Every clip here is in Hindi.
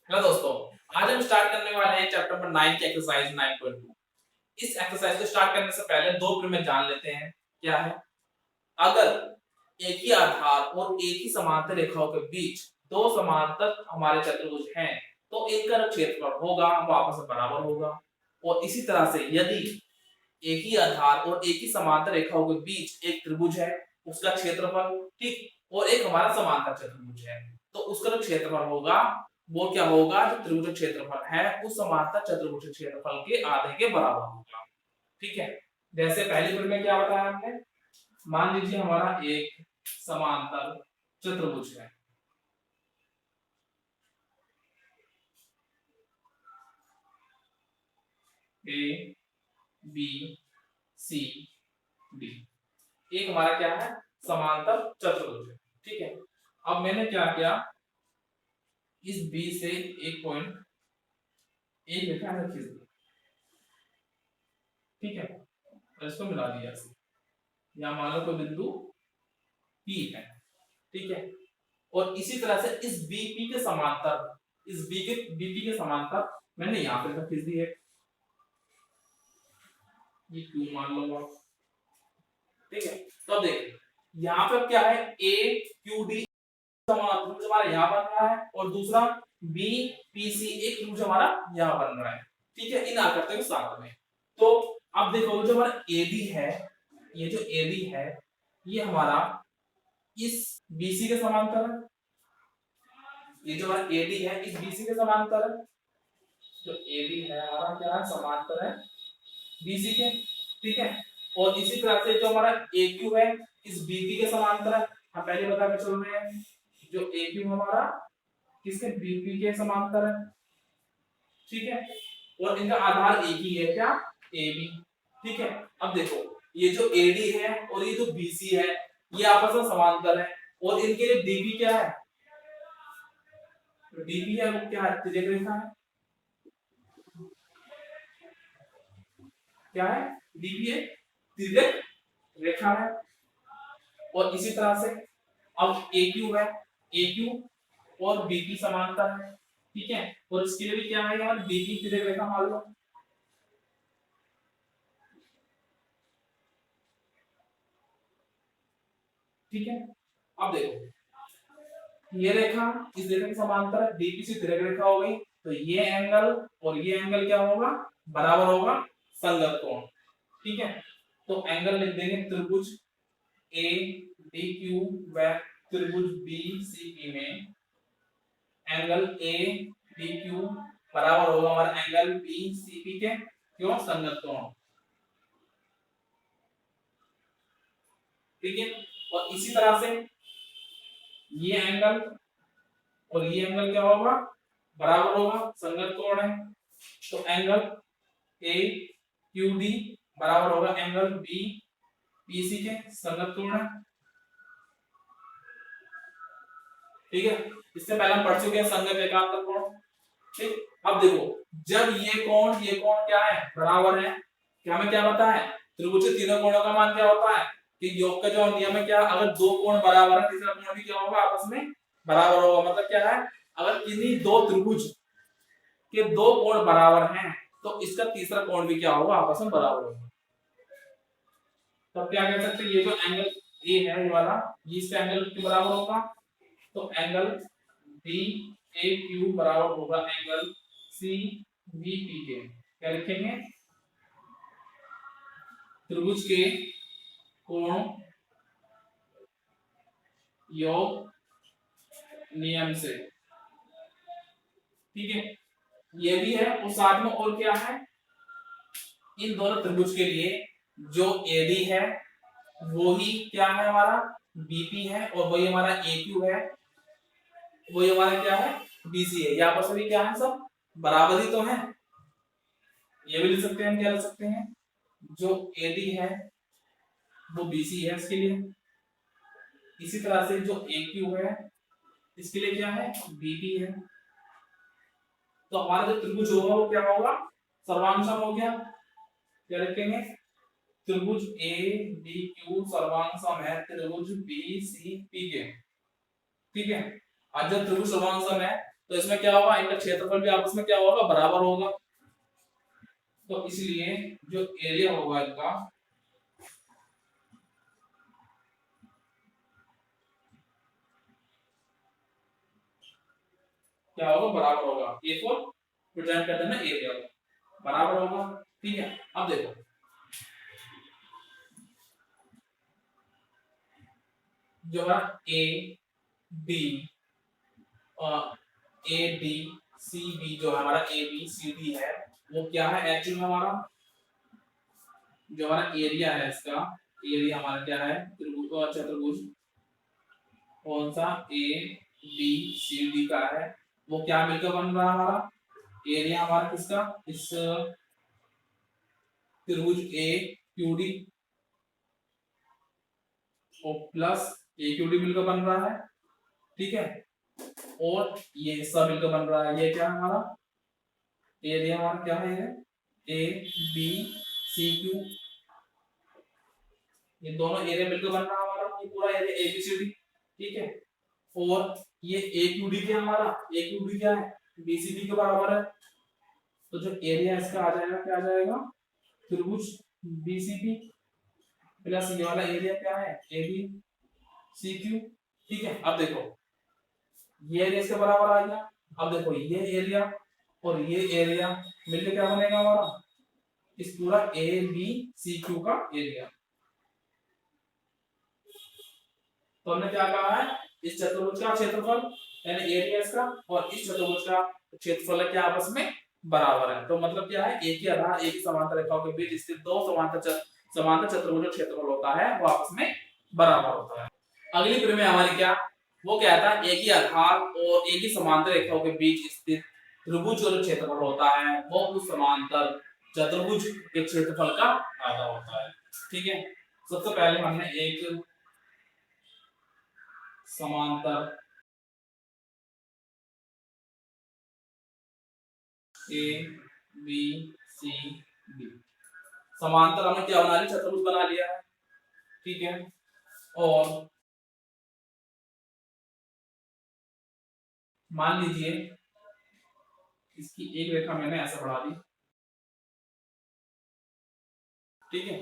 हेलो दोस्तों, आज हम स्टार्ट करने वाले हैं चैप्टर नंबर 9 की एक्सरसाइज 9.2। इस एक्सरसाइज को स्टार्ट करने से पहले दो प्रमेय जान लेते हैं। क्या है? अगर एक ही आधार और एक ही समांतर रेखाओं के बीच दो समांतर हमारे चतुर्भुज हैं, तो इनका जो क्षेत्रफल होगा वो आपस में बराबर होगा। और इसी तरह से यदि एक ही आधार और एक ही समांतर रेखाओं के बीच एक त्रिभुज है, उसका क्षेत्रफल ठीक, और एक हमारा समांतर चतुर्भुज है, तो उसका जो क्षेत्रफल होगा वो क्या होगा? जो त्रिभुज क्षेत्रफल है उस समांतर चतुर्भुज क्षेत्रफल के आधे के बराबर होगा। ठीक है, जैसे पहली प्रमेय में क्या बताया हमने? मान लीजिए हमारा एक समांतर चतुर्भुज है, ए बी सी डी। एक हमारा क्या है? समांतर चतुर्भुज है। ठीक है, अब मैंने क्या किया, इस बी से एक पॉइंट एक रेखा खींच दी। ठीक है, और इसको मिला दिया, या मान लो कोई बिंदु पी है। ठीक है, और इसी तरह से इस बीपी के समांतर, इस बीपी के समांतर मैंने यहाँ पे खींच दी है, ये क्यू मान लो आप। ठीक है, तो अब देखिए यहाँ पे क्या है, ए क्यू डी समांतर हमारा यहाँ बन रहा है, और दूसरा बी पी सी एक त्रिभुज हमारा यहाँ बन रहा है। ठीक है, इन आकृतियों के साथ में। तो अब देखो जो हमारा एडी है, ये जो एडी है ये हमारा इस बीसी के समांतर है। ये जो हमारा एडी है इस बीसी के समांतर है। जो एडी है हमारा क्या है? समांतर है बीसी के। ठीक है, और इसी तरह से जो हमारा AQ है इस बीपी के समांतर है। हम पहले बता के चल रहे हैं, जो AQ हमारा किसके? बीपी के समांतर है। ठीक है, और इनका आधार एक ही है, क्या? AB। ठीक है, अब देखो ये जो AD है और ये जो BC है ये आपस में समांतर है, और इनके लिए DB क्या है? DB है वो क्या है? तिर्यक रेखा है। क्या है? DB एक तिर्यक रेखा है। और इसी तरह से अब AQ है, AQ और BP समांतर है। ठीक है, और इसके लिए भी क्या है यार? BP तिर्यक रेखा मान लो। ठीक है, अब देखो ये रेखा इस रेखा के समांतर है, DP से तिर्यक रेखा हो गई, तो ये एंगल और ये एंगल क्या होगा? बराबर होगा संगत कोण। ठीक है, तो एंगल लिख देंगे त्रिभुज ए डी क्यू व त्रिभुज बी सी पी में एंगल ए डी क्यू बराबर होगा हमारा एंगल बी सी पी के, क्यों? संगत कोण। ठीक है, और इसी तरह से ये एंगल और ये एंगल क्या होगा? बराबर होगा संगत कोण है, तो एंगल ए क्यू डी बराबर होगा एंगल बी पी सी के, संगत कोण है। ठीक है, इससे पहले हम पढ़ चुके हैं संगत एकांतर कोण। ठीक, अब देखो जब ये कोण क्या है? बराबर है। क्या हमें क्या पता है? त्रिभुज के तीनों कोणों का मान क्या होता है? कि योग का जो नियम है, क्या अगर दो कोण बराबर है तीसरा कोण भी क्या होगा? आपस में बराबर होगा। मतलब क्या है? अगर किन्हीं दो त्रिभुज के दो कोण बराबर हैं तो इसका तीसरा कोण भी क्या होगा? आपस में बराबर होगा। तब क्या कह सकते हैं? ये जो एंगल ए है ये वाला, ये इसका एंगल के बराबर होगा, तो एंगल डी ए क्यू बराबर होगा एंगल सी बी पी के। क्या लिखेंगे? त्रिभुज के कोण योग नियम से। ठीक है, ये भी है, और साथ में और क्या है? इन दोनों त्रिभुज के लिए जो एडी है वो ही क्या है? हमारा बीपी है, और वही हमारा AQ है, वही हमारा क्या है? BC है। ये आपस में क्या है? सब बराबर ही तो है। ये भी लिख सकते हैं हम, क्या लिख सकते हैं? जो AD है वो BC है इसके लिए, इसी तरह से जो AQ है इसके लिए क्या है? BP है। तो हमारा जो त्रिभुज होगा वो क्या होगा? सर्वांग हो गया। क्या लिखेंगे? त्रिभुज ए डी क्यू सर्वांग है त्रिभुज बी सी पी के। ठीक है, आज जब त्रिभुज सर्वांग है तो इसमें क्या होगा, इनका क्षेत्रफल भी आपस में क्या होगा, बराबर होगा। तो इसलिए जो एरिया होगा इनका क्या होगा, बराबर होगा। ए को प्रेजेंट कर देना एरिया को बराबर होगा। ठीक है, अब देखो जो है A B A D C B, जो हमारा ए बी सी डी है वो क्या है एक्चुअली हमारा, जो हमारा एरिया है इसका, एरिया हमारा क्या है, त्रिभुज चतुर्भुज कौन सा, ए बी सी डी का है, वो क्या मिलकर बन रहा है हमारा एरिया, हमारा किसका, इस त्रिभुज ए क्यू डी और प्लस ए क्यू डी मिलकर बन रहा है। ठीक है, और ये हिस्सा मिलकर बन रहा है, ये क्या है हमारा एरिया, हमारा क्या है, ए बी सी क्यू, ये दोनों एरिया मिलकर बन रहा है हमारा, ये पूरा area A B C D. ठीक है, और ये ए क्यू डी क्या हमारा, ए क्यू डी क्या है, बी सी डी के बराबर है। तो जो एरिया इसका आ जाएगा, क्या आ जाएगा, त्रिभुज बी सी बी प्लस ये वाला एरिया क्या है, ए बी सी क्यू। ठीक है, अब देखो ये एरिया इसके बराबर आ गया। अब देखो ये एरिया और ये एरिया मिलकर क्या बनेगा हमारा, इस पूरा ए बी सी क्यू का एरिया। तो हमने क्या कहा है, इस चतुर्भुज का क्षेत्रफल यानी एरिया इसका और इस चतुर्भुज का क्षेत्रफल क्या आपस में बराबर है। तो मतलब क्या है, एक ही आधार एक ही समांतर रेखाओं के बीच स्थित दो समांतर चतुर्भुज का क्षेत्रफल होता है वो आपस में बराबर होता है। अगली प्रमेय हमारी क्या, वो क्या था, एक ही आधार और एक ही समांतर रेखाओं के बीच स्थित त्रिभुज का जो क्षेत्रफल होता है वो उस समांतर चतुर्भुज के क्षेत्रफल का आधा होता है। ठीक है, सबसे पहले हमने एक समांतर ए बी सी डी समांतर हमने क्या बना लिया, चतुर्भुज बना लिया है। ठीक है, और मान लीजिए इसकी एक रेखा मैंने ऐसे बढ़ा दी। ठीक है,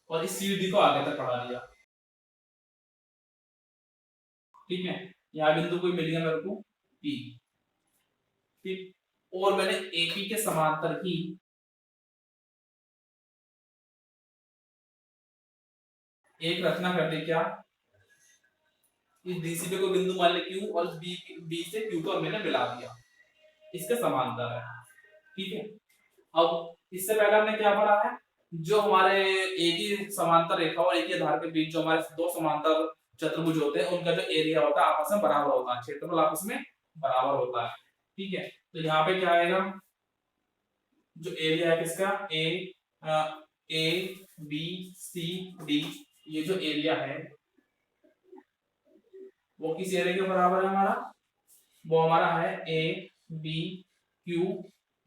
और इस सी डी को आगे तक बढ़ा दिया। ठीक है, यहाँ बिंदु कोई मिल गया मेरे को पी। ठीक, और मैंने एपी के समांतर ही एक रचना कर दी, क्या, इस डीसी पे को बिंदु मान ले क्यू और बी बी से क्यू को मैंने मिला दिया, इसके समांतर है। ठीक है, अब इससे पहले हमने क्या पढ़ा है, जो हमारे एक ही समांतर रेखा और एक ही आधार के बीच जो हमारे दो समांतर चतुर्भुज होते हैं उनका जो एरिया होता है आपस में बराबर होता है, क्षेत्रफल आपस में बराबर होता है। ठीक है, तो यहाँ पे क्या आएगा, जो एरिया है किसका, ए बी सी डी, ये जो एरिया है वो किस एरिया के बराबर है हमारा, वो हमारा है ए बी क्यू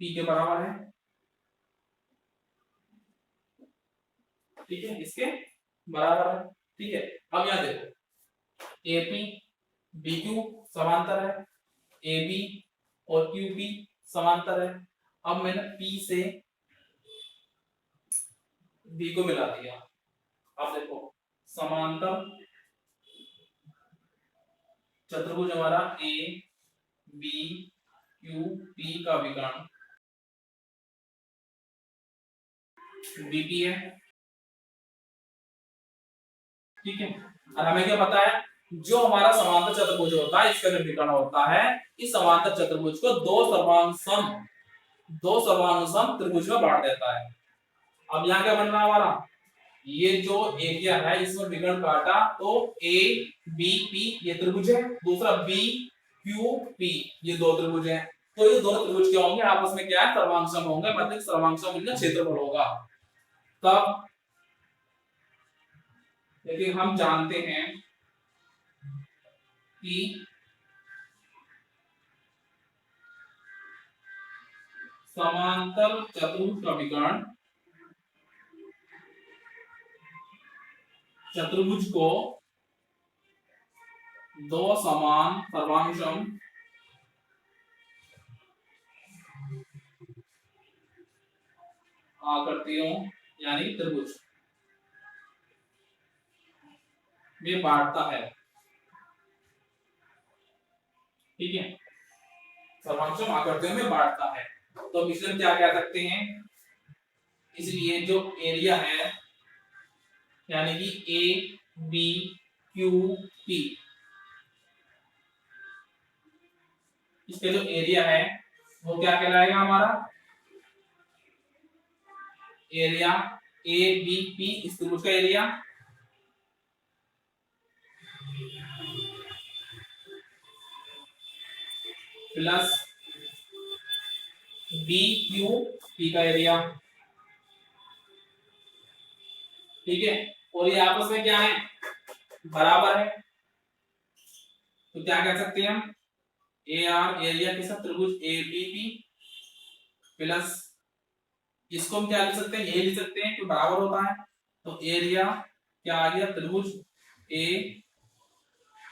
पी के बराबर है। ठीक है, इसके बराबर है। ठीक है, अब यहां देखो एपी बी क्यू समांतर है, ए बी और क्यू पी समांतर है। अब मैंने पी से बी को मिला दिया। अब देखो समांतर चतुर्भुज हमारा ए बी क्यू पी का विकर्ण बीपी है। ठीक है, और हमें क्या पता है, जो हमारा समांतर चतुर्भुज होता है इसका जो विकर्ण होता है, इस समांतर चतुर्भुज को दो सर्वानुसम त्रिभुज में बांट देता है। अब यहाँ क्या बन रहा है हमारा, ये जो एरिया है इसमें विकर्ण काटा तो ए बी पी ये त्रिभुज है, दूसरा बी क्यू पी ये दो त्रिभुज है। तो ये दोनों त्रिभुज क्या होंगे, आपस में क्या है, सर्वांगसम होंगे, मतलब सर्वांगसम इनका क्षेत्रफल होगा। तब लेकिन हम जानते हैं कि समांतर चतुर्भुज का विकर्ण चतुर्भुज को दो समान सर्वांगसम आकृतियों यानी त्रिभुज में बांटता है। ठीक है, सर्वांशों आकृतियों में बांटता है। तो इसलिए हम क्या कह सकते हैं, इसलिए जो एरिया है यानी कि ए बी क्यू पी, इसका जो एरिया है वो क्या कहलाएगा हमारा, एरिया ए बी पी, इस त्रिभुज का area plus B Q P का एरिया। ठीक है, और ये आपस में क्या है, बराबर है। तो क्या कह सकते हैं हम, ए आर एरिया के साथ त्रिभुज ए बी पी प्लस, इसको हम क्या लिख सकते हैं, ये लिख सकते हैं कि बराबर होता है। तो एरिया क्या आ गया, त्रिभुज ए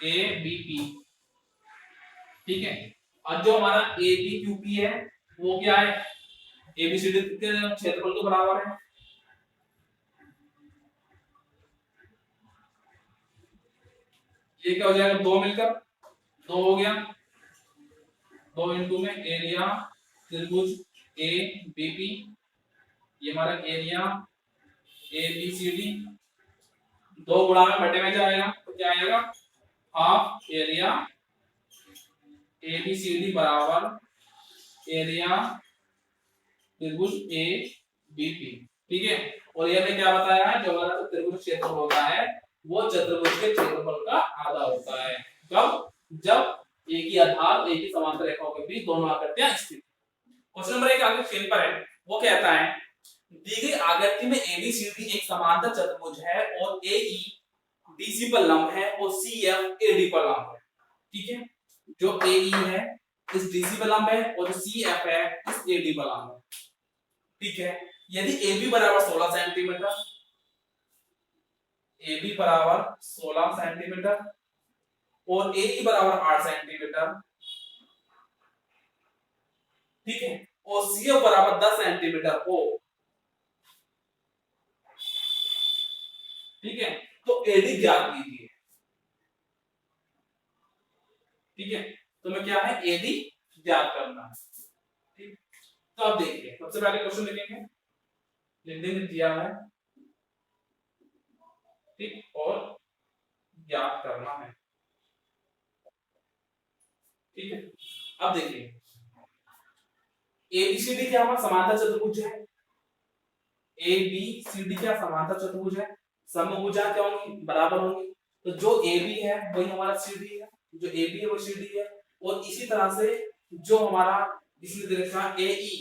ए बी पी। ठीक है, और जो हमारा ए बी क्यू पी है वो क्या है, ए बी सी डी के क्षेत्रफल के बराबर है। ये क्या हो जाएगा, दो मिलकर दो हो गया, दो इंटू में एरिया त्रिभुज ए बी पी, ये हमारा area A B C D, दो गुणा में बटे में जाएगा तो क्या आएगा, half area A B C D बराबर एरिया त्रिभुज ए बी पी। ठीक है, और ये हमने क्या बताया है, जो हमारा त्रिभुज क्षेत्रफल होता है वो चतुर्भुज के क्षेत्रफल का आधा होता है। कब, जब एक ही आधार एक ही समांतर रेखाओं के बीच दोनों आकृतियां स्थित। क्वेश्चन नंबर 1 आगे स्क्रीन पर है, वो कहता है दी गई आकृति में एबीसीडी एक समांतर चतुर्भुज है और एई डीसी पर लंब है और सीएफ एडी पर लंब है। ठीक है, जो एई है इस डीसी पर लंब है और जो सीएफ है इस एडी पर लंब है। ठीक है, यदि AB बराबर 16 सेंटीमीटर, AB बराबर 16 सेंटीमीटर और AE बराबर 8 सेंटीमीटर, ठीक है, और CF बराबर 10 सेंटीमीटर हो, ठीक है, तो AD ज्ञात कीजिए। ठीक है, तो मैं क्या है, AD ज्ञात करना है। ठीक, तो अब देखिए सबसे पहले क्वेश्चन लिखेंगे, लिख दिया है, ठीक, और ज्ञात करना है। ठीक है, अब देखिए एबीसीडी क्या हमारा समांतर चतुर्भुज है, एबीसीडी क्या समांतर चतुर्भुज है, समभुजा क्या होंगी, बराबर होंगी। तो जो AB है वही हमारा CD है, जो AB है वो CD है, और इसी तरह से जो हमारा इसमें दे रखा है AE।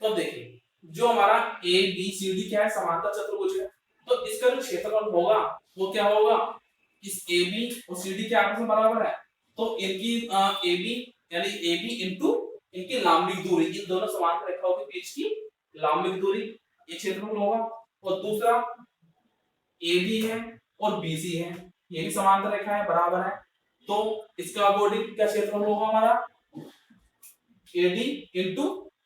तो देखिए जो हमारा ABCD क्या है, समांतर चतुर्भुज है, तो इसका जो क्षेत्रफल होगा वो क्या होगा, इस AB और CD के आपस में बराबर है, तो इनकी AB यानी AB इंटू इनकी लांबिक दूरी, इन दोनों समांतर रेखाओं के बीच की लांबिक दूरी, ये क्षेत्रफल होगा। और दूसरा AB है और BC है, ये भी समांतर रेखा है, बराबर है, तो इसका अकॉर्डिंग क्या क्षेत्रफल होगा हमारा, AD इंटू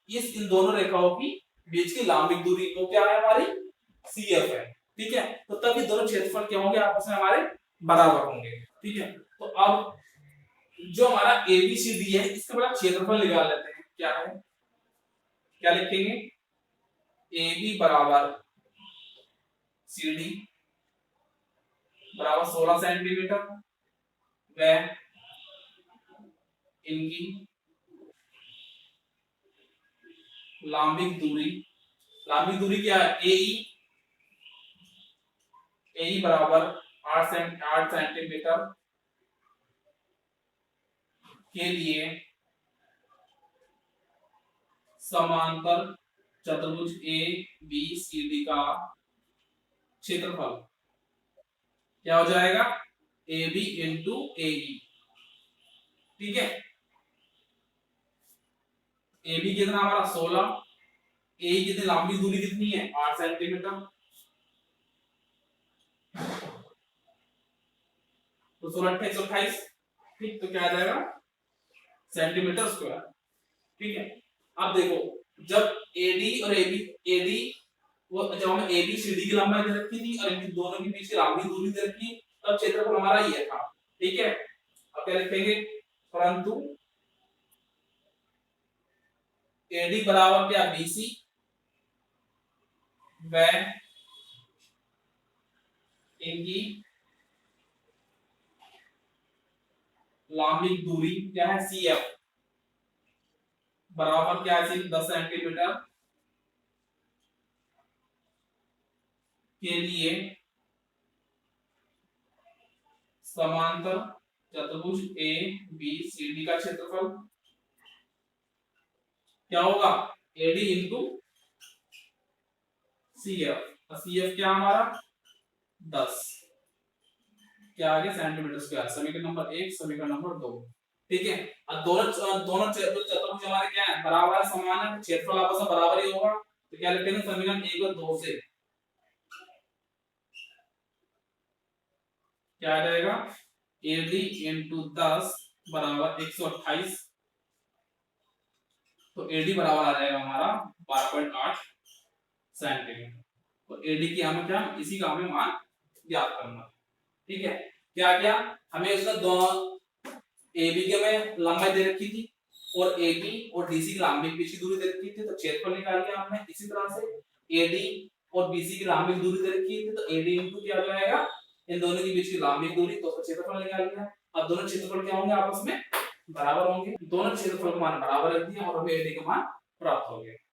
इस इन दोनों रेखाओं की बीच की लांबिक दूरी, तो क्या है हमारी CF है। ठीक है, तो तब ये दोनों क्षेत्रफल क्या होंगे, आपस में हमारे बराबर होंगे। ठीक है, तो अब जो हमारा ABCD है इसका बड़ा क्षेत्रफल निकाल लेते हैं, क्या है, क्या लिखेंगे, AB बराबर CD बराबर 16 सेंटीमीटर व इनकी लांबिक दूरी, लांबिक दूरी क्या है, AE बराबर 8 सेंटीमीटर के लिए समांतर चतुर्भुज ABCD का क्षेत्रफल क्या हो जाएगा, AB इंटू AE। ठीक है, AB कितना हमारा 16, AE कितनी लंबी दूरी कितनी है 8 सेंटीमीटर, तो 16 128, ठीक, तो क्या आ जाएगा सेंटीमीटर स्क्वायर। ठीक है, अब देखो जब AD और AB, AD वो जब हमें ए बी सी डी की लंबाई दे रखी थी और इनकी दोनों के बीच की लंबी दूरी दे रखी, तब क्षेत्रफल हमारा ये था। ठीक है, अब क्या लिखेंगे, परंतु एडी बराबर क्या बीसी व इनकी लंबी दूरी क्या है सी एफ बराबर क्या है 10 सेंटीमीटर के लिए समांतर चतुर्भुज ए बी सी डी का क्षेत्रफल क्या होगा A D into C F. C F क्या हमारा 10 क्या आ गया सेंटीमीटर स्क्वायर। समीकरण नंबर 1, समीकरण नंबर 2। ठीक है, अब दोनों चतुर्भुज हमारे क्या है बराबर है, समान है, क्षेत्रफल आपस में बराबर ही होगा, तो क्या लिखेंगे समीकरण 1 और 2 से क्या आ जाएगा एडी इंटू 10 बराबर 128, तो एडी बराबर आ जाएगा हमारा 12.8 सेंटीमीटर। तो एडी की हमें क्या इसी का हमें मान ज्ञात करना। ठीक है, क्या क्या हमें इसमें दोनों ए बी के में लंबाई दे रखी थी और ए बी और डीसी की लंबाई के बीच की दूरी दे रखी थी, तो क्षेत्रफल निकाल लिया हमने। इसी तरह से एडी और बीसी की लंबाई की दूरी दे रखी थी, तो एडी इनटू क्या हो जाएगा इन दोनों के बीच की लंबाई की दूरी, तो उसका क्षेत्रफल निकाल लिया। अब दोनों क्षेत्रफल क्या होंगे आपस में बराबर होंगे, दोनों क्षेत्रफल का मान बराबर रख दिया और हमें एडी का मान प्राप्त हो गया।